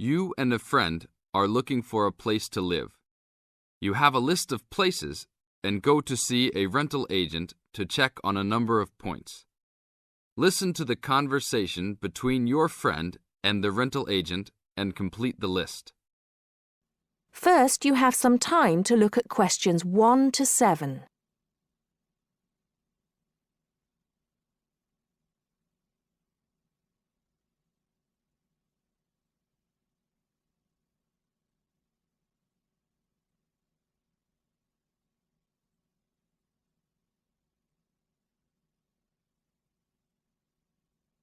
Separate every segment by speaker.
Speaker 1: You and a friend are looking for a place to live. You have a list of places and go to see a rental agent to check on a number of points. Listen to the conversation between your friend and the rental agent and complete the list.
Speaker 2: First, you have some time to look at questions 1 to 7.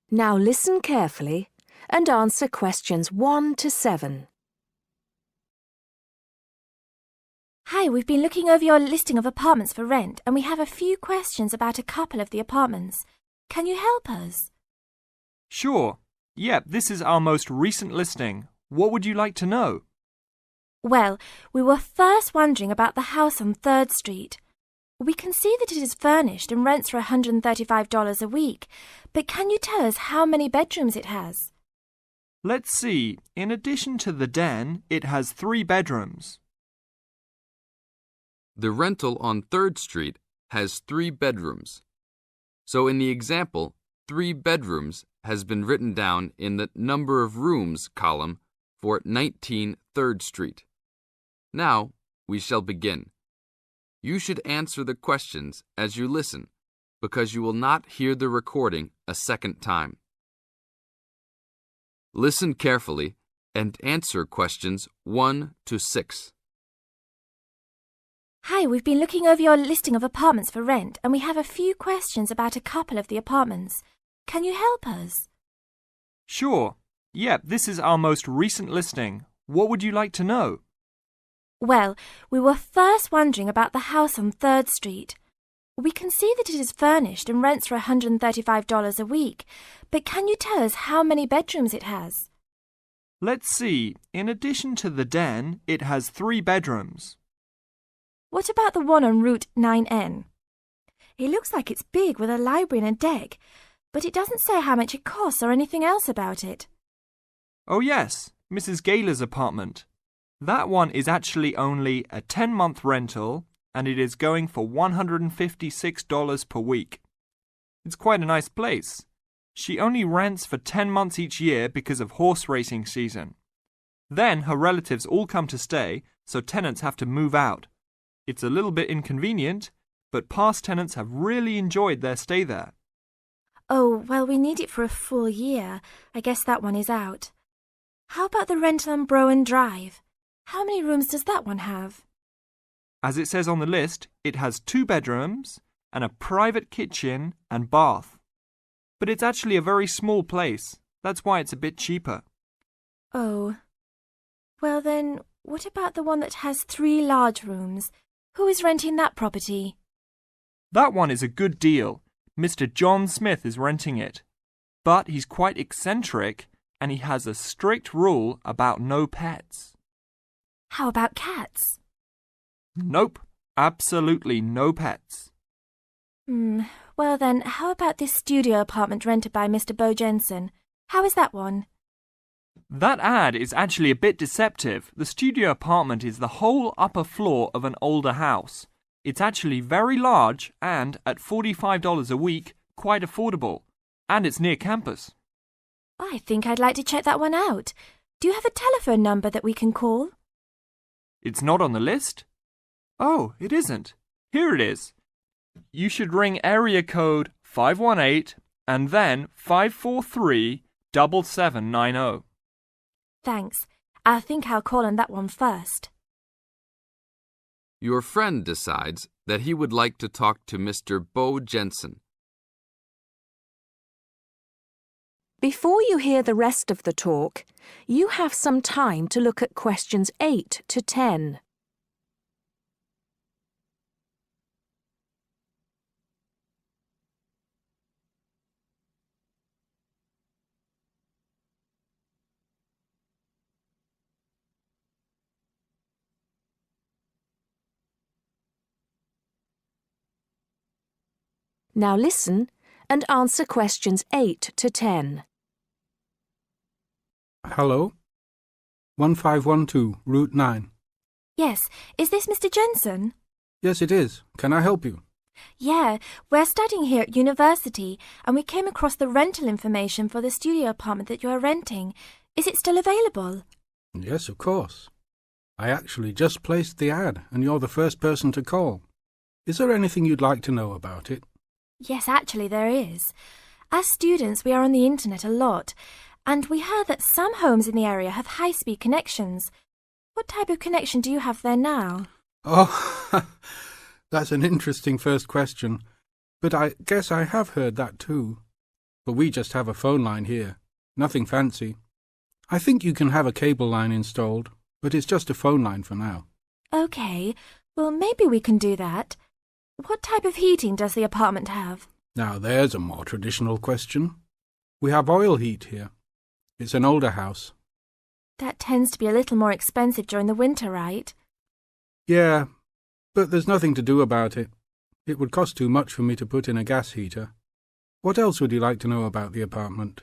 Speaker 2: Now listen carefully and answer questions 1 to 7.
Speaker 3: Hi, we've been looking over your listing of apartments for rent and we have a few questions about a couple of the apartments. Can you help us?
Speaker 4: Sure. Yep, this is our most recent listing. What would you like to know?
Speaker 3: Well, we were first wondering about the house on 3rd Street. We can see that it is furnished and rents for $135 a week, but can you tell us how many bedrooms it has?
Speaker 4: Let's see. In addition to the den, it has 3 bedrooms.
Speaker 1: The rental on 3rd Street has 3 bedrooms. So in the example, 3 bedrooms has been written down in the number of rooms column for 19 3rd Street. Now we shall begin. You should answer the questions as you listen, because you will not hear the recording a second time. Listen carefully and answer questions 1 to 6.
Speaker 3: Hi, we've been looking over your listing of apartments for rent and we have a few questions about a couple of the apartments. Can you help us?
Speaker 4: Sure. Yep, this is our most recent listing. What would you like to know?
Speaker 3: Well, we were first wondering about the house on 3rd Street. We can see that it is furnished and rents for $135 a week, but can you tell us how many bedrooms it has?
Speaker 4: Let's see. In addition to the den, it has 3 bedrooms.
Speaker 3: What about the one on Route 9N? It looks like it's big with a library and a deck, but it doesn't say how much it costs or anything else about it.
Speaker 4: Oh yes, Mrs. Gaylor's apartment. That one is actually only a 10-month rental and it is going for $156 per week. It's quite a nice place. She only rents for 10 months each year because of horse racing season. Then her relatives all come to stay, so tenants have to move out. It's a little bit inconvenient, but past tenants have really enjoyed their stay there.
Speaker 3: Oh, well, we need it for a full year. I guess that one is out. How about the rental on Browen Drive? How many rooms does that one have?
Speaker 4: As it says on the list, it has 2 bedrooms and a private kitchen and bath. But it's actually a very small place. That's why it's a bit cheaper.
Speaker 3: Oh. Well then, what about the one that has 3 large rooms? Who is renting that property?
Speaker 4: That one is a good deal. Mr. John Smith is renting it. But he's quite eccentric and he has a strict rule about no pets.
Speaker 3: How about cats?
Speaker 4: Nope, absolutely no pets.
Speaker 3: Well then, how about this studio apartment rented by Mr. Bo Jensen? How is that one?
Speaker 4: That ad is actually a bit deceptive. The studio apartment is the whole upper floor of an older house. It's actually very large and, at $45 a week, quite affordable. And it's near campus.
Speaker 3: I think I'd like to check that one out. Do you have a telephone number that we can call?
Speaker 4: It's not on the list? Oh, it isn't. Here it is. You should ring area code 518 and then 543-7790.
Speaker 3: Thanks. I think I'll call on that one first.
Speaker 1: Your friend decides that he would like to talk to Mr. Bo Jensen.
Speaker 2: Before you hear the rest of the talk, you have some time to look at questions 8 to 10. Now listen and answer questions 8 to 10.
Speaker 5: Hello, 1512, Route 9.
Speaker 3: Yes, is this Mr. Jensen?
Speaker 5: Yes, it is. Can I help you?
Speaker 3: Yeah, we're studying here at university and we came across the rental information for the studio apartment that you are renting. Is it still available?
Speaker 5: Yes, of course. I actually just placed the ad and you're the first person to call. Is there anything you'd like to know about it?
Speaker 3: Yes, actually there is. As students, we are on the internet a lot, and we heard that some homes in the area have high-speed connections. What type of connection do you have there now?
Speaker 5: Oh, that's an interesting first question. But I guess I have heard that too. But we just have a phone line here. Nothing fancy. I think you can have a cable line installed, but it's just a phone line for now.
Speaker 3: Okay, well maybe we can do that. What type of heating does the apartment have?
Speaker 5: Now there's a more traditional question. We have oil heat here. It's an older house.
Speaker 3: That tends to be a little more expensive during the winter, right?
Speaker 5: Yeah, but there's nothing to do about it. It would cost too much for me to put in a gas heater. What else would you like to know about the apartment?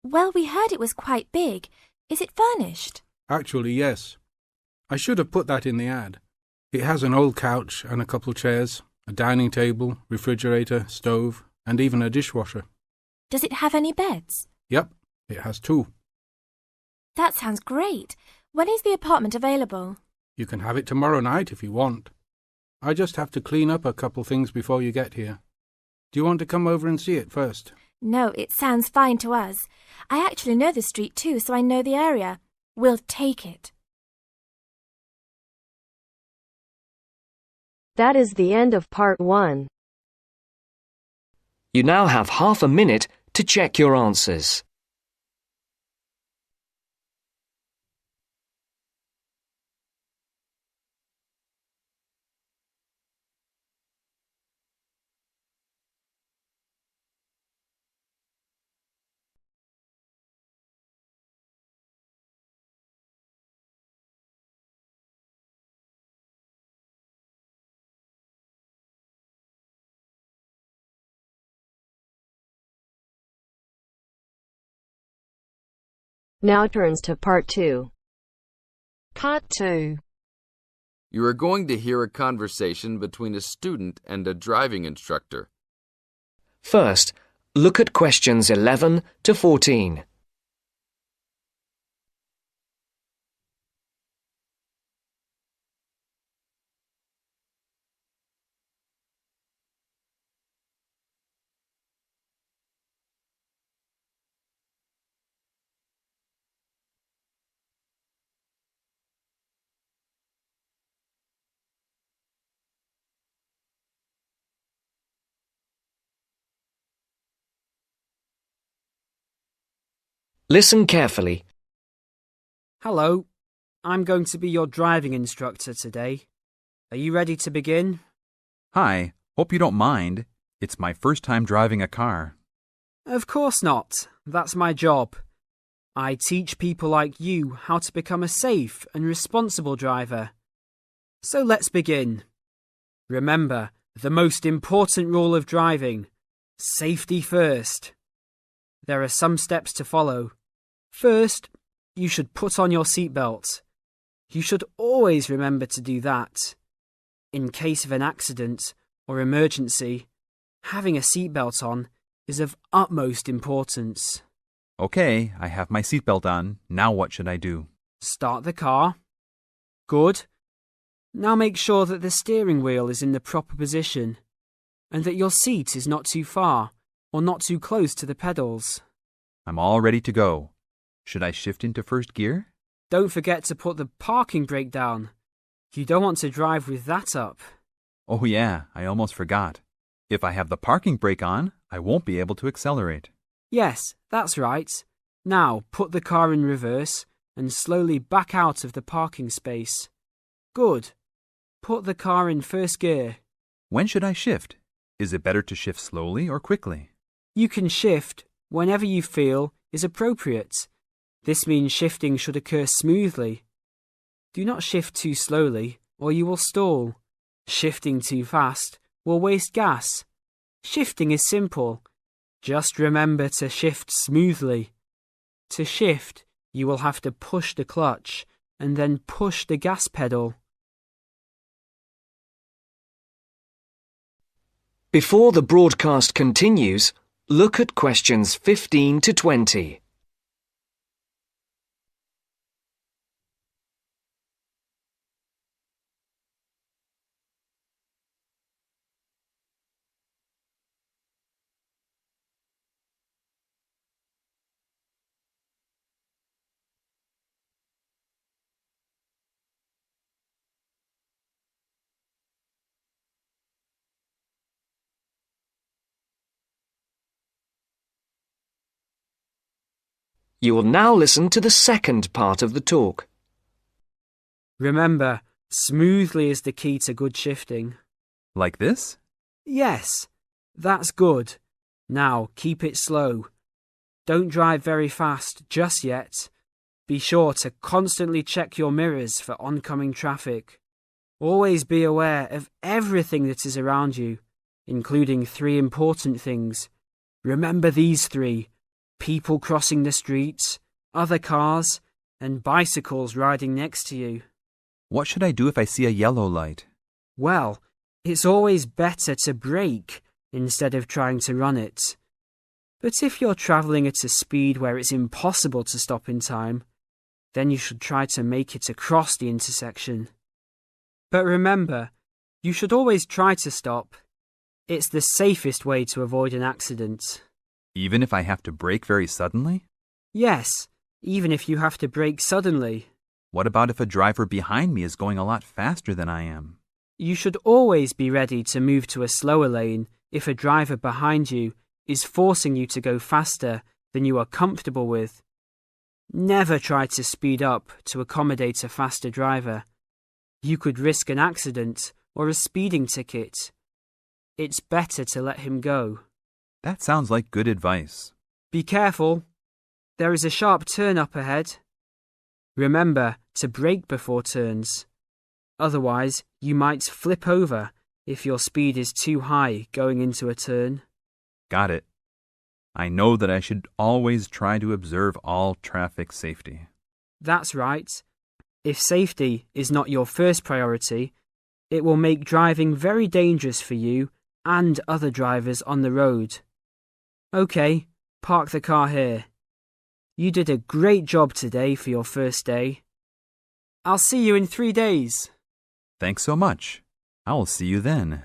Speaker 3: Well, we heard it was quite big. Is it furnished?
Speaker 5: Actually, yes. I should have put that in the ad. It has an old couch and a couple chairs, a dining table, refrigerator, stove, and even a dishwasher.
Speaker 3: Does it have any beds?
Speaker 5: Yep, it has 2.
Speaker 3: That sounds great. When is the apartment available?
Speaker 5: You can have it tomorrow night if you want. I just have to clean up a couple things before you get here. Do you want to come over and see it first?
Speaker 3: No, it sounds fine to us. I actually know the street too, so I know the area. We'll take it.
Speaker 6: That is the end of part 1.
Speaker 7: You now have half a minute to check your answers.
Speaker 6: Now turns to part 2. Part 2.
Speaker 1: You are going to hear a conversation between a student and a driving instructor.
Speaker 7: First, look at questions 11 to 14. Listen carefully.
Speaker 8: Hello, I'm going to be your driving instructor today. Are you ready to begin?
Speaker 9: Hi, hope you don't mind. It's my first time driving a car.
Speaker 8: Of course not. That's my job. I teach people like you how to become a safe and responsible driver. So let's begin. Remember, the most important rule of driving: safety first. There are some steps to follow. First, you should put on your seatbelt. You should always remember to do that. In case of an accident or emergency, having a seatbelt on is of utmost importance.
Speaker 9: Okay, I have my seatbelt on. Now what should I do?
Speaker 8: Start the car. Good. Now make sure that the steering wheel is in the proper position and that your seat is not too far or not too close to the pedals.
Speaker 9: I'm all ready to go. Should I shift into first gear?
Speaker 8: Don't forget to put the parking brake down. You don't want to drive with that up.
Speaker 9: Oh yeah, I almost forgot. If I have the parking brake on, I won't be able to accelerate.
Speaker 8: Yes, that's right. Now put the car in reverse and slowly back out of the parking space. Good. Put the car in first gear.
Speaker 9: When should I shift? Is it better to shift slowly or quickly?
Speaker 8: You can shift whenever you feel is appropriate. This means shifting should occur smoothly. Do not shift too slowly or you will stall. Shifting too fast will waste gas. Shifting is simple. Just remember to shift smoothly. To shift, You will have to push the clutch and then push the gas pedal.
Speaker 7: Before the broadcast continues, look at questions 15 to 20. You will now listen to the second part of the talk.
Speaker 8: Remember, smoothly is the key to good shifting.
Speaker 9: Like this?
Speaker 8: Yes, that's good. Now keep it slow. Don't drive very fast just yet. Be sure to constantly check your mirrors for oncoming traffic. Always be aware of everything that is around you, including 3 important things. Remember these 3: people crossing the streets, other cars, and bicycles riding next to you.
Speaker 9: What should I do if I see a yellow light?
Speaker 8: Well, it's always better to brake instead of trying to run it. But if you're travelling at a speed where it's impossible to stop in time, then you should try to make it across the intersection. But remember, you should always try to stop. It's the safest way to avoid an accident.
Speaker 9: Even if I have to brake very suddenly?
Speaker 8: Yes, even if you have to brake suddenly.
Speaker 9: What about if a driver behind me is going a lot faster than I am?
Speaker 8: You should always be ready to move to a slower lane if a driver behind you is forcing you to go faster than you are comfortable with. Never try to speed up to accommodate a faster driver. You could risk an accident or a speeding ticket. It's better to let him go.
Speaker 9: That sounds like good advice.
Speaker 8: Be careful. There is a sharp turn up ahead. Remember to brake before turns. Otherwise, you might flip over if your speed is too high going into a turn.
Speaker 9: Got it. I know that I should always try to observe all traffic safety.
Speaker 8: That's right. If safety is not your first priority, it will make driving very dangerous for you and other drivers on the road. Okay, park the car here. You did a great job today for your first day. I'll see you in 3 days.
Speaker 9: Thanks so much. I will see you then.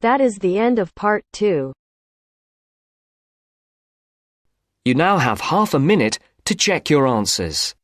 Speaker 6: That is the end of part 2.
Speaker 7: You now have half a minute to check your answers.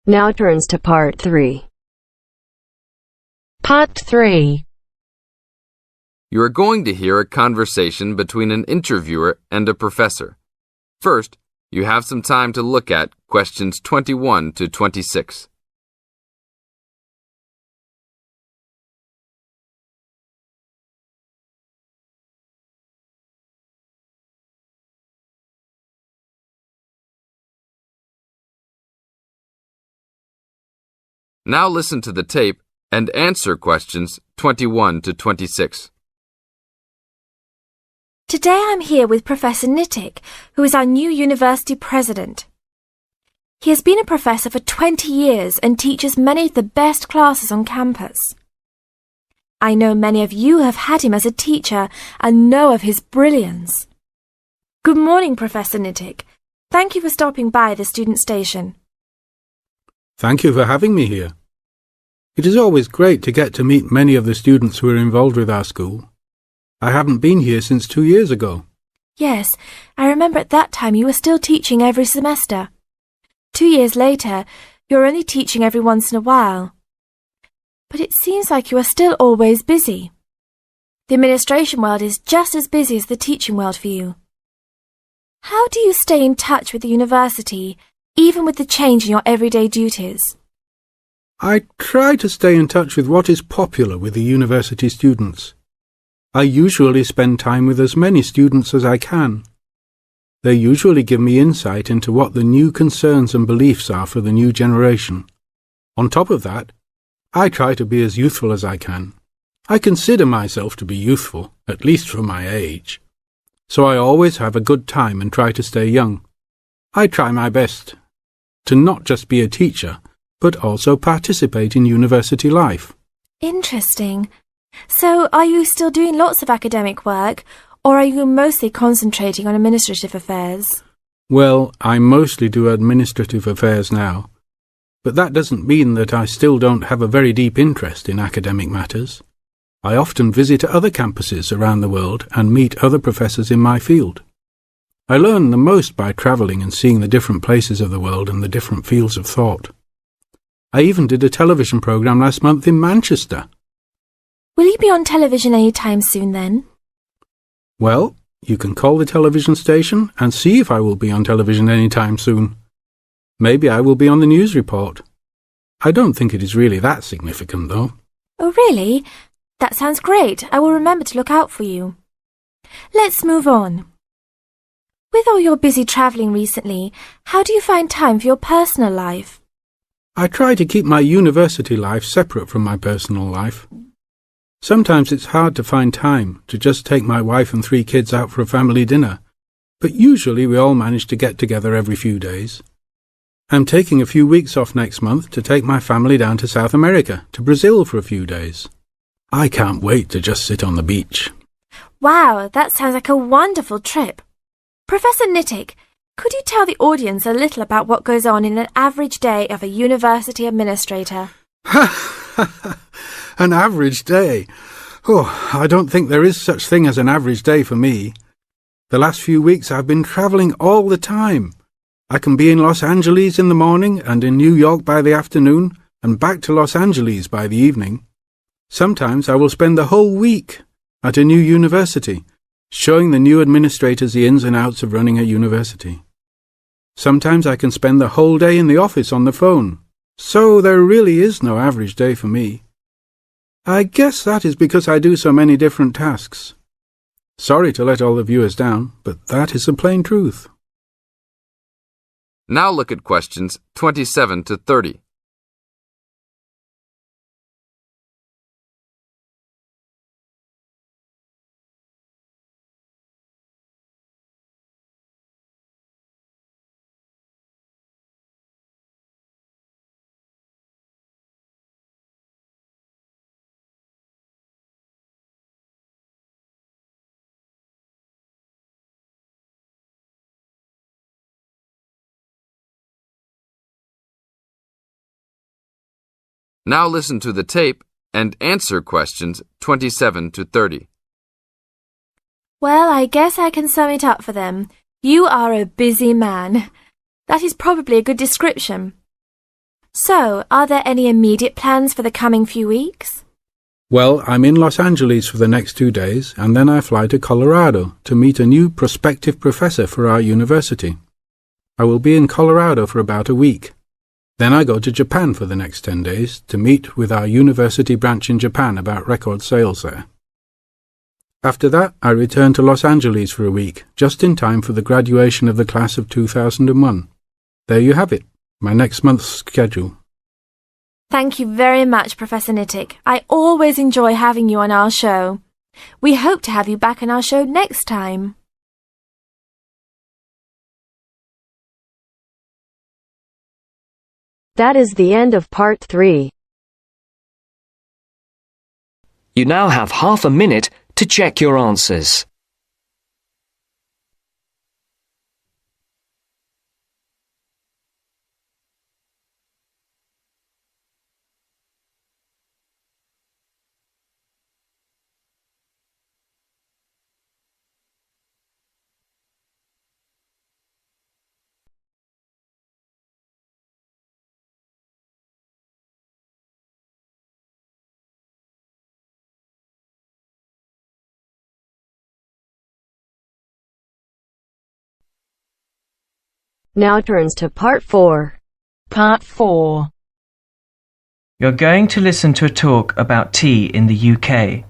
Speaker 6: Now turns to part 3. Part 3.
Speaker 1: You are going to hear a conversation between an interviewer and a professor. First, you have some time to look at questions 21 to 26. Now listen to the tape and answer questions 21 to 26.
Speaker 3: Today I'm here with Professor Nittick, who is our new university president. He has been a professor for 20 years and teaches many of the best classes on campus. I know many of you have had him as a teacher and know of his brilliance. Good morning, Professor Nittick. Thank you for stopping by the student station.
Speaker 5: Thank you for having me here. It is always great to get to meet many of the students who are involved with our school. I haven't been here since 2 years ago.
Speaker 3: Yes, I remember at that time you were still teaching every semester. 2 years later, you're only teaching every once in a while. But it seems like you are still always busy. The administration world is just as busy as the teaching world for you. How do you stay in touch with the university, even with the change in your everyday duties?
Speaker 5: I try to stay in touch with what is popular with the university students. I usually spend time with as many students as I can. They usually give me insight into what the new concerns and beliefs are for the new generation. On top of that, I try to be as youthful as I can. I consider myself to be youthful, at least for my age. So I always have a good time and try to stay young. I try my best to not just be a teacher, but also participate in university life.
Speaker 3: Interesting. So, are you still doing lots of academic work, or are you mostly concentrating on administrative affairs?
Speaker 5: Well, I mostly do administrative affairs now, but that doesn't mean that I still don't have a very deep interest in academic matters. I often visit other campuses around the world and meet other professors in my field. I learn the most by travelling and seeing the different places of the world and the different fields of thought. I even did a television programme last month in Manchester.
Speaker 3: Will you be on television any time soon then?
Speaker 5: Well, you can call the television station and see if I will be on television any time soon. Maybe I will be on the news report. I don't think it is really that significant, though.
Speaker 3: Oh, really? That sounds great. I will remember to look out for you. Let's move on. With all your busy travelling recently, how do you find time for your personal life?
Speaker 5: I try to keep my university life separate from my personal life. Sometimes it's hard to find time to just take my wife and 3 kids out for a family dinner, but usually we all manage to get together every few days. I'm taking a few weeks off next month to take my family down to South America, to Brazil for a few days. I can't wait to just sit on the beach.
Speaker 3: Wow, that sounds like a wonderful trip. Professor Nittick, could you tell the audience a little about what goes on in an average day of a university administrator?
Speaker 5: An average day? Oh, I don't think there is such thing as an average day for me. The last few weeks I've been travelling all the time. I can be in Los Angeles in the morning and in New York by the afternoon and back to Los Angeles by the evening. Sometimes I will spend the whole week at a new university, showing the new administrators the ins and outs of running a university. Sometimes I can spend the whole day in the office on the phone, so there really is no average day for me. I guess that is because I do so many different tasks. Sorry to let all the viewers down, but that is the plain truth.
Speaker 1: Now look at questions 27 to 30. Now listen to the tape and answer questions 27 to 30.
Speaker 3: Well, I guess I can sum it up for them. You are a busy man. That is probably a good description. So, are there any immediate plans for the coming few weeks?
Speaker 5: Well, I'm in Los Angeles for the next 2 days, and then I fly to Colorado to meet a new prospective professor for our university. I will be in Colorado for about a week. Then I go to Japan for the next 10 days to meet with our university branch in Japan about record sales there. After that, I return to Los Angeles for a week, just in time for the graduation of the class of 2001. There you have it, my next month's schedule.
Speaker 3: Thank you very much, Professor Nittick. I always enjoy having you on our show. We hope to have you back on our show next time.
Speaker 6: That is the end of part 3.
Speaker 7: You now have half a minute to check your answers.
Speaker 6: Now turns to Part 4.
Speaker 10: Part 4.
Speaker 11: You're going to listen to a talk about tea in the UK.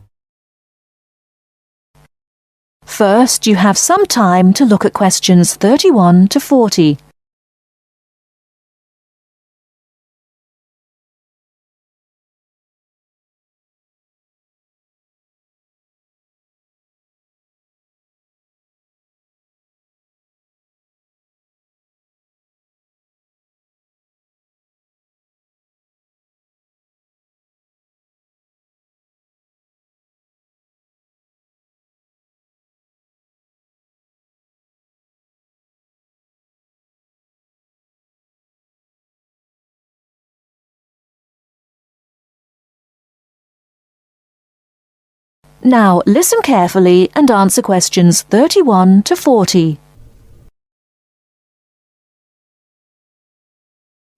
Speaker 2: First, you have some time to look at questions 31 to 40. Now listen carefully and answer questions 31 to 40.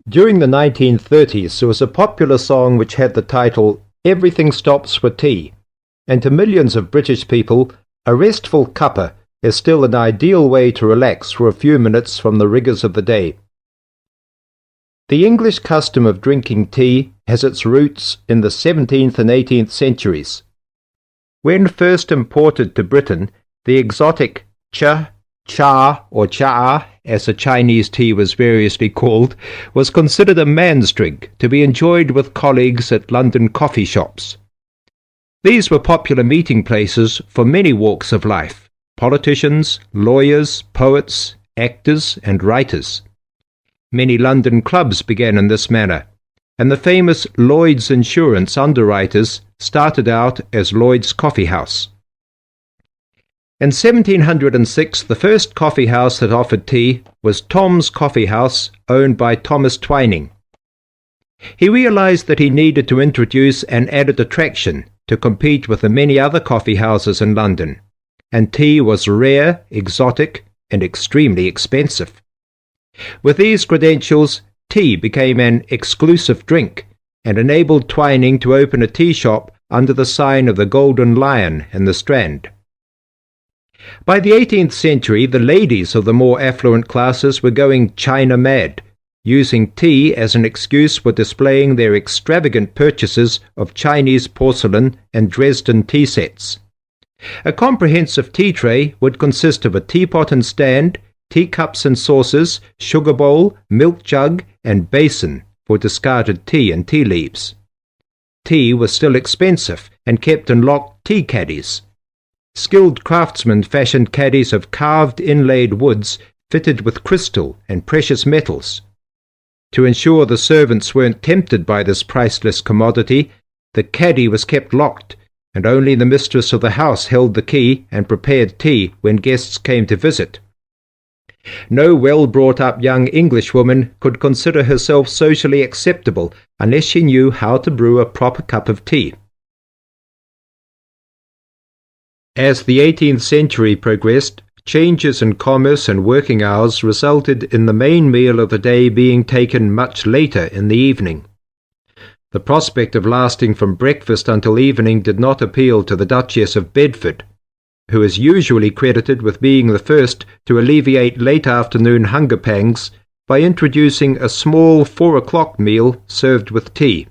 Speaker 12: During the 1930s, there was a popular song which had the title "Everything Stops for Tea," and to millions of British people, a restful cuppa is still an ideal way to relax for a few minutes from the rigours of the day. The English custom of drinking tea has its roots in the 17th and 18th centuries. When first imported to Britain, the exotic cha, or cha, as the Chinese tea was variously called, was considered a man's drink to be enjoyed with colleagues at London coffee shops. These were popular meeting places for many walks of life: politicians, lawyers, poets, actors, and writers. Many London clubs began in this manner, and the famous Lloyd's Insurance underwriters started out as Lloyd's Coffee House. In 1706, the first coffee house that offered tea was Tom's Coffee House, owned by Thomas Twining. He realized that he needed to introduce an added attraction to compete with the many other coffee houses in London, and tea was rare, exotic, and extremely expensive. With these credentials, tea became an exclusive drink and enabled Twining to open a tea shop under the sign of the Golden Lion in the Strand. By the 18th century, the ladies of the more affluent classes were going China mad, using tea as an excuse for displaying their extravagant purchases of Chinese porcelain and Dresden tea sets. A comprehensive tea tray would consist of a teapot and stand, teacups and saucers, sugar bowl, milk jug, and basin for discarded tea and tea leaves. Tea was still expensive and kept in locked tea caddies. Skilled craftsmen fashioned caddies of carved inlaid woods fitted with crystal and precious metals. To ensure the servants weren't tempted by this priceless commodity, the caddy was kept locked, and only the mistress of the house held the key and prepared tea when guests came to visit. No well-brought-up young Englishwoman could consider herself socially acceptable unless she knew how to brew a proper cup of tea. As the 18th century progressed, changes in commerce and working hours resulted in the main meal of the day being taken much later in the evening. The prospect of lasting from breakfast until evening did not appeal to the Duchess of Bedford, who is usually credited with being the first to alleviate late afternoon hunger pangs by introducing a small 4 o'clock meal served with tea.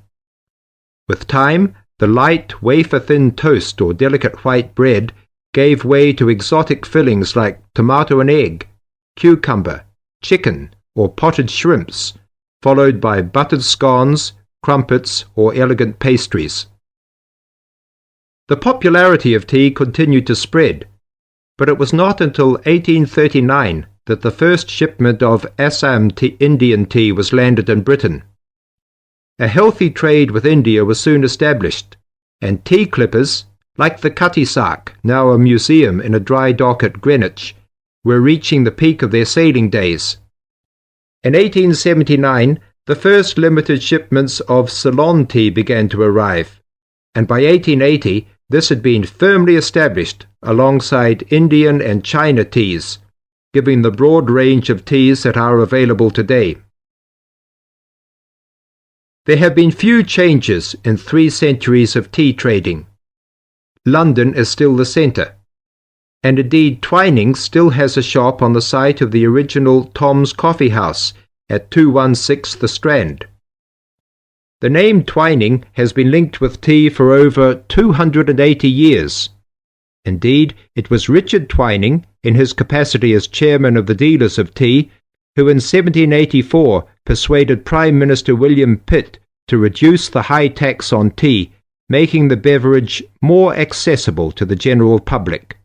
Speaker 12: With time, the light, wafer-thin toast or delicate white bread gave way to exotic fillings like tomato and egg, cucumber, chicken, or potted shrimps, followed by buttered scones, crumpets, or elegant pastries. The popularity of tea continued to spread, but it was not until 1839 that the first shipment of Assam Indian tea was landed in Britain. A healthy trade with India was soon established, and tea clippers, like the Cutty Sark, now a museum in a dry dock at Greenwich, were reaching the peak of their sailing days. In 1879, the first limited shipments of Ceylon tea began to arrive, and by 1880 this had been firmly established alongside Indian and China teas, giving the broad range of teas that are available today. There have been few changes in 3 centuries of tea trading. London is still the centre. and indeed Twinings still has a shop on the site of the original Tom's Coffee House at 216 The Strand. The name Twining has been linked with tea for over 280 years. Indeed, it was Richard Twining, in his capacity as chairman of the dealers of tea, who in 1784 persuaded Prime Minister William Pitt to reduce the high tax on tea, making the beverage more accessible to the general public.